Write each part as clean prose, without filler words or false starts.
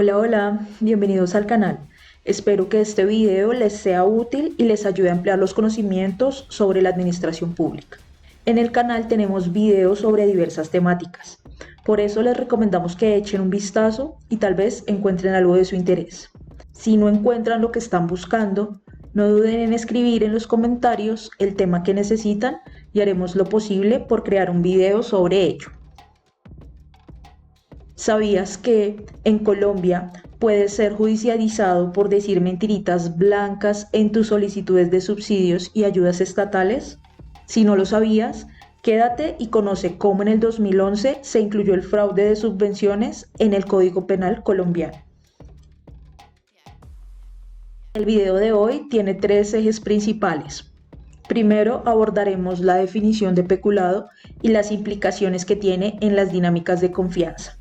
Hola, hola, bienvenidos al canal. Espero que este video les sea útil y les ayude a ampliar los conocimientos sobre la administración pública. En el canal tenemos videos sobre diversas temáticas. Por eso les recomendamos que echen un vistazo y tal vez encuentren algo de su interés. Si no encuentran lo que están buscando, no duden en escribir en los comentarios el tema que necesitan y haremos lo posible por crear un video sobre ello. ¿Sabías que en Colombia puedes ser judicializado por decir mentiritas blancas en tus solicitudes de subsidios y ayudas estatales? Si no lo sabías, quédate y conoce cómo en el 2011 se incluyó el fraude de subvenciones en el Código Penal colombiano. El video de hoy tiene tres ejes principales. Primero abordaremos la definición de peculado y las implicaciones que tiene en las dinámicas de confianza.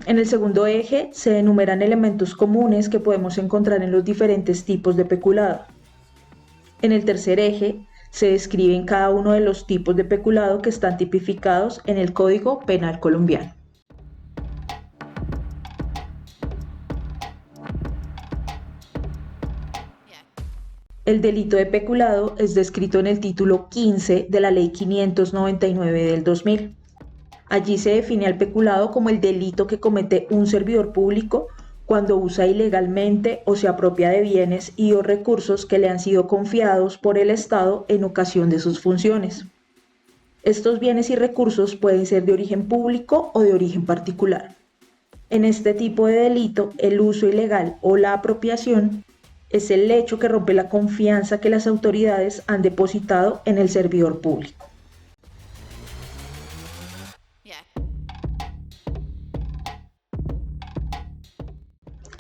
En el segundo eje se enumeran elementos comunes que podemos encontrar en los diferentes tipos de peculado. En el tercer eje se describen cada uno de los tipos de peculado que están tipificados en el Código Penal colombiano. El delito de peculado es descrito en el título 15 de la Ley 599 del 2000. Allí se define al peculado como el delito que comete un servidor público cuando usa ilegalmente o se apropia de bienes y o recursos que le han sido confiados por el Estado en ocasión de sus funciones. Estos bienes y recursos pueden ser de origen público o de origen particular. En este tipo de delito, el uso ilegal o la apropiación es el hecho que rompe la confianza que las autoridades han depositado en el servidor público.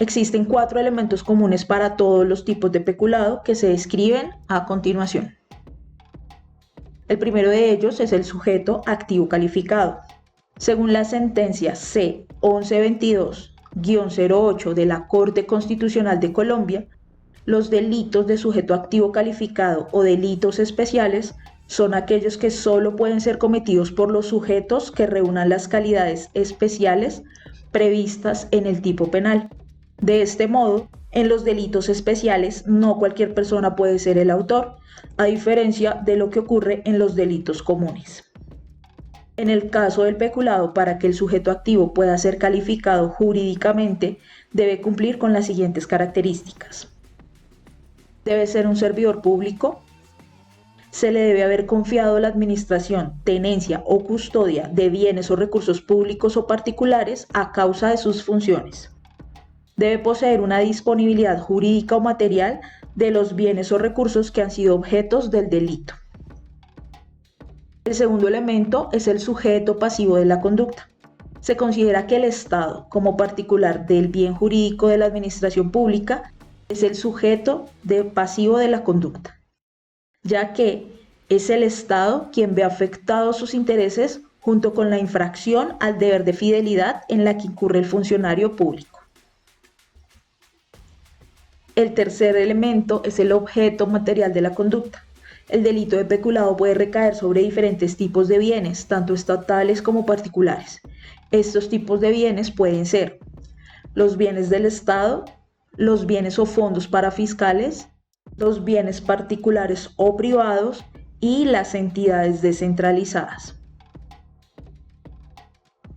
Existen 4 elementos comunes para todos los tipos de peculado que se describen a continuación. El primero de ellos es el sujeto activo calificado. Según la sentencia C 1122-08 de la Corte Constitucional de Colombia, los delitos de sujeto activo calificado o delitos especiales son aquellos que solo pueden ser cometidos por los sujetos que reúnan las calidades especiales previstas en el tipo penal. De este modo, en los delitos especiales no cualquier persona puede ser el autor, a diferencia de lo que ocurre en los delitos comunes. En el caso del peculado, para que el sujeto activo pueda ser calificado jurídicamente, debe cumplir con las siguientes características. Debe ser un servidor público. Se le debe haber confiado la administración, tenencia o custodia de bienes o recursos públicos o particulares a causa de sus funciones. Debe poseer una disponibilidad jurídica o material de los bienes o recursos que han sido objetos del delito. El segundo elemento es el sujeto pasivo de la conducta. Se considera que el Estado, como particular del bien jurídico de la administración pública, es el sujeto pasivo de la conducta, ya que es el Estado quien ve afectados sus intereses junto con la infracción al deber de fidelidad en la que incurre el funcionario público. El tercer elemento es el objeto material de la conducta. El delito de peculado puede recaer sobre diferentes tipos de bienes, tanto estatales como particulares. Estos tipos de bienes pueden ser los bienes del Estado, los bienes o fondos parafiscales, los bienes particulares o privados y las entidades descentralizadas.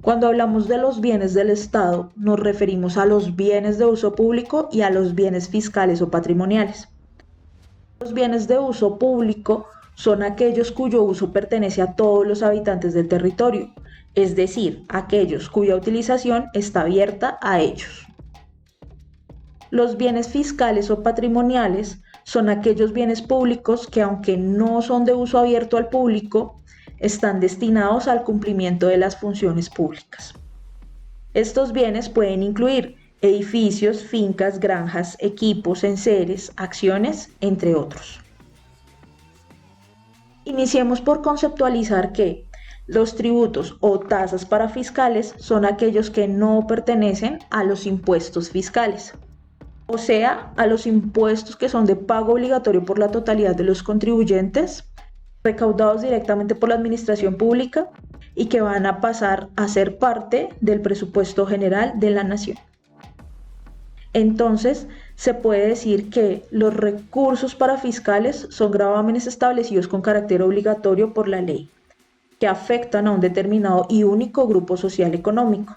Cuando hablamos de los bienes del Estado, nos referimos a los bienes de uso público y a los bienes fiscales o patrimoniales. Los bienes de uso público son aquellos cuyo uso pertenece a todos los habitantes del territorio, es decir, aquellos cuya utilización está abierta a ellos. Los bienes fiscales o patrimoniales son aquellos bienes públicos que, aunque no son de uso abierto al público, están destinados al cumplimiento de las funciones públicas. Estos bienes pueden incluir edificios, fincas, granjas, equipos, enseres, acciones, entre otros. Iniciemos por conceptualizar que los tributos o tasas parafiscales son aquellos que no pertenecen a los impuestos fiscales, o sea, a los impuestos que son de pago obligatorio por la totalidad de los contribuyentes, recaudados directamente por la administración pública y que van a pasar a ser parte del presupuesto general de la nación. Entonces, se puede decir que los recursos parafiscales son gravámenes establecidos con carácter obligatorio por la ley, que afectan a un determinado y único grupo social económico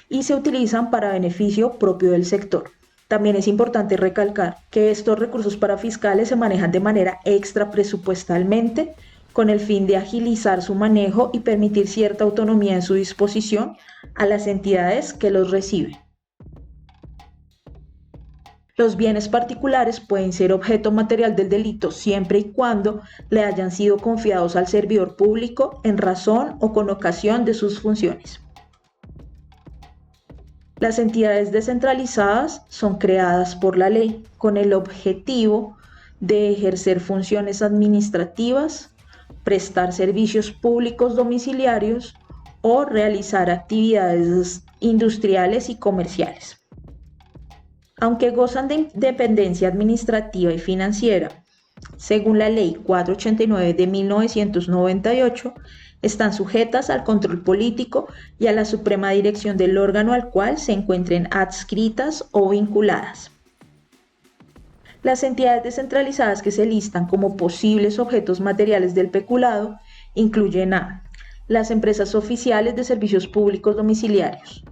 y se utilizan para beneficio propio del sector. También es importante recalcar que estos recursos parafiscales se manejan de manera extrapresupuestalmente con el fin de agilizar su manejo y permitir cierta autonomía en su disposición a las entidades que los reciben. Los bienes particulares pueden ser objeto material del delito siempre y cuando le hayan sido confiados al servidor público en razón o con ocasión de sus funciones. Las entidades descentralizadas son creadas por la ley con el objetivo de ejercer funciones administrativas, prestar servicios públicos domiciliarios o realizar actividades industriales y comerciales. Aunque gozan de independencia administrativa y financiera, según la Ley 489 de 1998, están sujetas al control político y a la suprema dirección del órgano al cual se encuentren adscritas o vinculadas. Las entidades descentralizadas que se listan como posibles objetos materiales del peculado incluyen a las empresas oficiales de servicios públicos domiciliarios,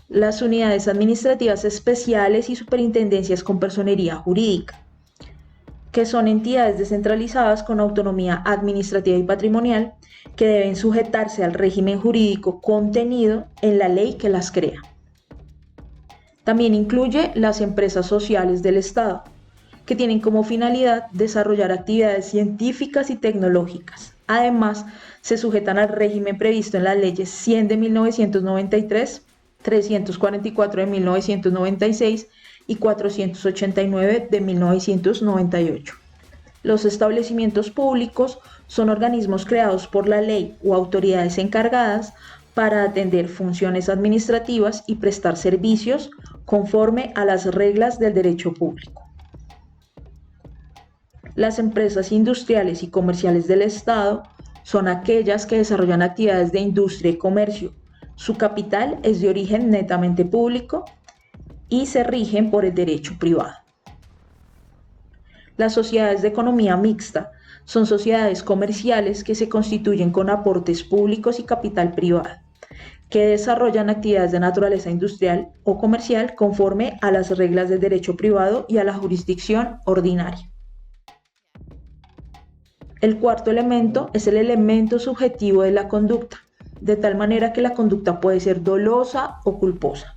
las unidades administrativas especiales y superintendencias con personería jurídica, que son entidades descentralizadas con autonomía administrativa y patrimonial que deben sujetarse al régimen jurídico contenido en la ley que las crea. También incluye las empresas sociales del Estado, que tienen como finalidad desarrollar actividades científicas y tecnológicas. Además, se sujetan al régimen previsto en las leyes 100 de 1993, 344 de 1996 y 489 de 1998. Los establecimientos públicos son organismos creados por la ley o autoridades encargadas para atender funciones administrativas y prestar servicios conforme a las reglas del derecho público. Las empresas industriales y comerciales del Estado son aquellas que desarrollan actividades de industria y comercio. Su capital es de origen netamente público y se rigen por el derecho privado. Las sociedades de economía mixta son sociedades comerciales que se constituyen con aportes públicos y capital privado, que desarrollan actividades de naturaleza industrial o comercial conforme a las reglas del derecho privado y a la jurisdicción ordinaria. El cuarto elemento es el elemento subjetivo de la conducta, de tal manera que la conducta puede ser dolosa o culposa.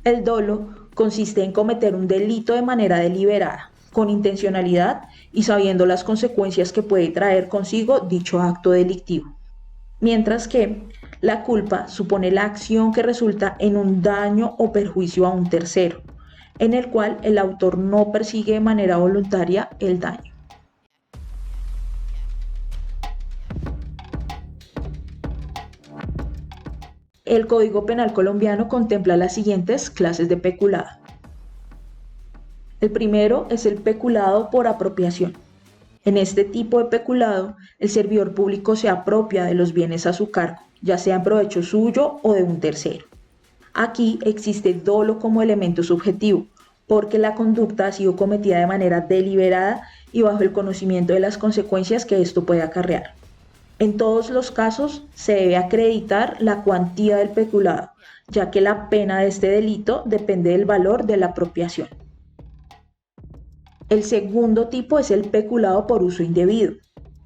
El dolo consiste en cometer un delito de manera deliberada, con intencionalidad y sabiendo las consecuencias que puede traer consigo dicho acto delictivo. Mientras que la culpa supone la acción que resulta en un daño o perjuicio a un tercero, en el cual el autor no persigue de manera voluntaria el daño. El Código Penal colombiano contempla las siguientes clases de peculado. El primero es el peculado por apropiación. En este tipo de peculado, el servidor público se apropia de los bienes a su cargo, ya sea en provecho suyo o de un tercero. Aquí existe dolo como elemento subjetivo, porque la conducta ha sido cometida de manera deliberada y bajo el conocimiento de las consecuencias que esto puede acarrear. En todos los casos se debe acreditar la cuantía del peculado, ya que la pena de este delito depende del valor de la apropiación. El segundo tipo es el peculado por uso indebido.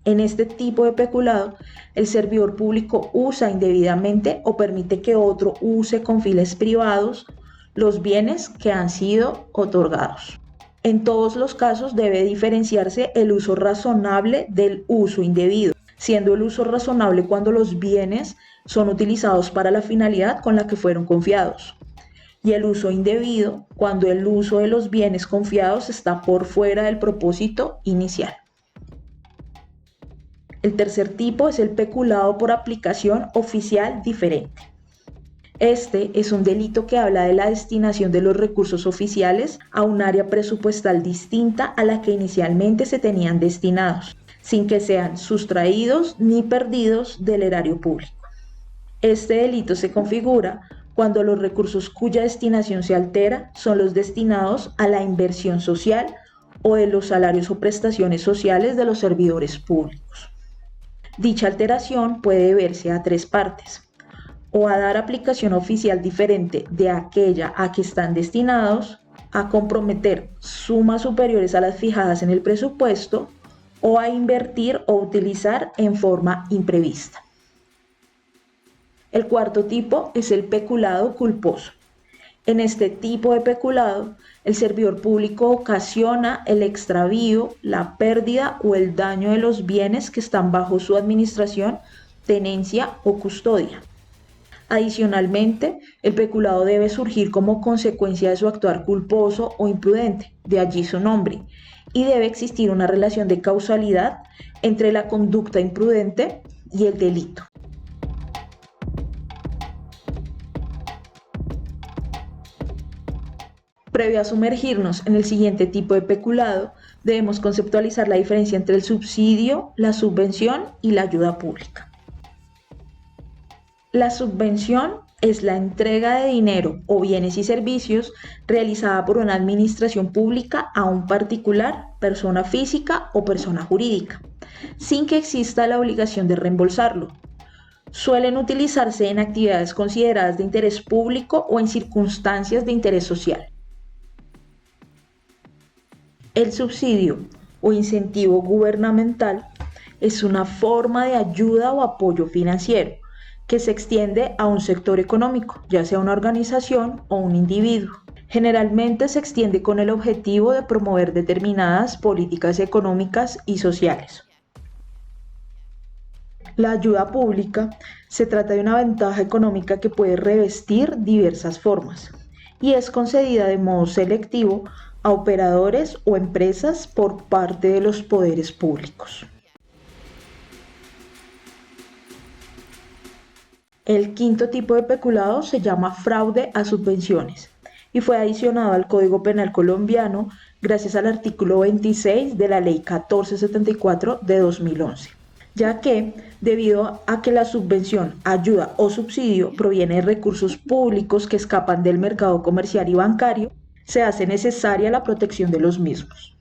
En este tipo de peculado, el servidor público usa indebidamente o permite que otro use con fines privados los bienes que han sido otorgados. En todos los casos debe diferenciarse el uso razonable del uso indebido, siendo el uso razonable cuando los bienes son utilizados para la finalidad con la que fueron confiados, y el uso indebido cuando el uso de los bienes confiados está por fuera del propósito inicial. El tercer tipo es el peculado por aplicación oficial diferente. Este es un delito que habla de la destinación de los recursos oficiales a un área presupuestal distinta a la que inicialmente se tenían destinados, sin que sean sustraídos ni perdidos del erario público. Este delito se configura cuando los recursos cuya destinación se altera son los destinados a la inversión social o de los salarios o prestaciones sociales de los servidores públicos. Dicha alteración puede deberse a tres partes: o a dar aplicación oficial diferente de aquella a que están destinados, a comprometer sumas superiores a las fijadas en el presupuesto, o a invertir o utilizar en forma imprevista. El cuarto tipo es el peculado culposo. En este tipo de peculado, el servidor público ocasiona el extravío, la pérdida o el daño de los bienes que están bajo su administración, tenencia o custodia. Adicionalmente, el peculado debe surgir como consecuencia de su actuar culposo o imprudente, de allí su nombre, y debe existir una relación de causalidad entre la conducta imprudente y el delito. Previo a sumergirnos en el siguiente tipo de peculado, debemos conceptualizar la diferencia entre el subsidio, la subvención y la ayuda pública. La subvención es la entrega de dinero o bienes y servicios realizada por una administración pública a un particular, persona física o persona jurídica, sin que exista la obligación de reembolsarlo. Suelen utilizarse en actividades consideradas de interés público o en circunstancias de interés social. El subsidio o incentivo gubernamental es una forma de ayuda o apoyo financiero que se extiende a un sector económico, ya sea una organización o un individuo. Generalmente se extiende con el objetivo de promover determinadas políticas económicas y sociales. La ayuda pública se trata de una ventaja económica que puede revestir diversas formas y es concedida de modo selectivo a operadores o empresas por parte de los poderes públicos. El quinto tipo de peculado se llama fraude a subvenciones y fue adicionado al Código Penal colombiano gracias al artículo 26 de la Ley 1474 de 2011, ya que, debido a que la subvención, ayuda o subsidio proviene de recursos públicos que escapan del mercado comercial y bancario, se hace necesaria la protección de los mismos.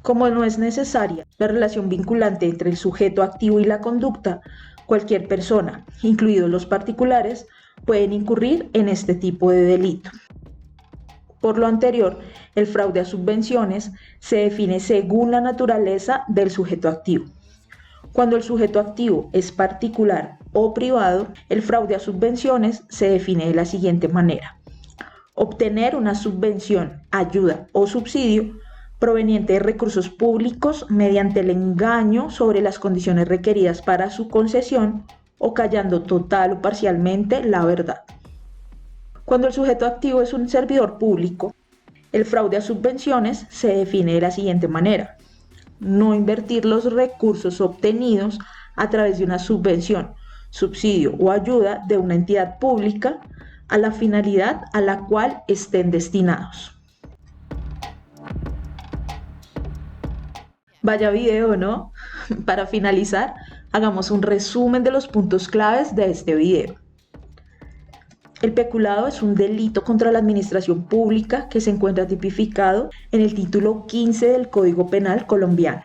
Como no es necesaria la relación vinculante entre el sujeto activo y la conducta, cualquier persona, incluidos los particulares, pueden incurrir en este tipo de delito. Por lo anterior, el fraude a subvenciones se define según la naturaleza del sujeto activo. Cuando el sujeto activo es particular o privado, el fraude a subvenciones se define de la siguiente manera: obtener una subvención, ayuda o subsidio proveniente de recursos públicos mediante el engaño sobre las condiciones requeridas para su concesión o callando total o parcialmente la verdad. Cuando el sujeto activo es un servidor público, el fraude a subvenciones se define de la siguiente manera: no invertir los recursos obtenidos a través de una subvención, subsidio o ayuda de una entidad pública a la finalidad a la cual estén destinados. Vaya video, ¿no? Para finalizar, hagamos un resumen de los puntos claves de este video. El peculado es un delito contra la administración pública que se encuentra tipificado en el título 15 del Código Penal colombiano.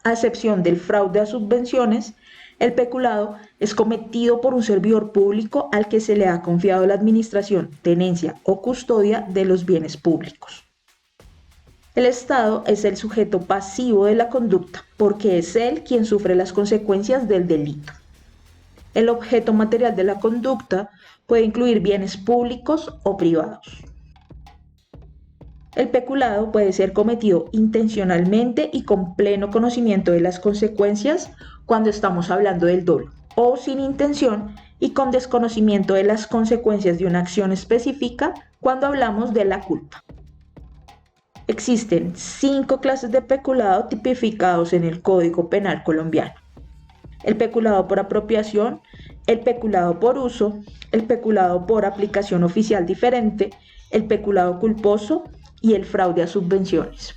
A excepción del fraude a subvenciones, el peculado es cometido por un servidor público al que se le ha confiado la administración, tenencia o custodia de los bienes públicos. El Estado es el sujeto pasivo de la conducta porque es él quien sufre las consecuencias del delito. El objeto material de la conducta puede incluir bienes públicos o privados. El peculado puede ser cometido intencionalmente y con pleno conocimiento de las consecuencias cuando estamos hablando del dolo, o sin intención y con desconocimiento de las consecuencias de una acción específica cuando hablamos de la culpa. Existen 5 clases de peculado tipificados en el Código Penal colombiano: el peculado por apropiación, el peculado por uso, el peculado por aplicación oficial diferente, el peculado culposo y el fraude a subvenciones.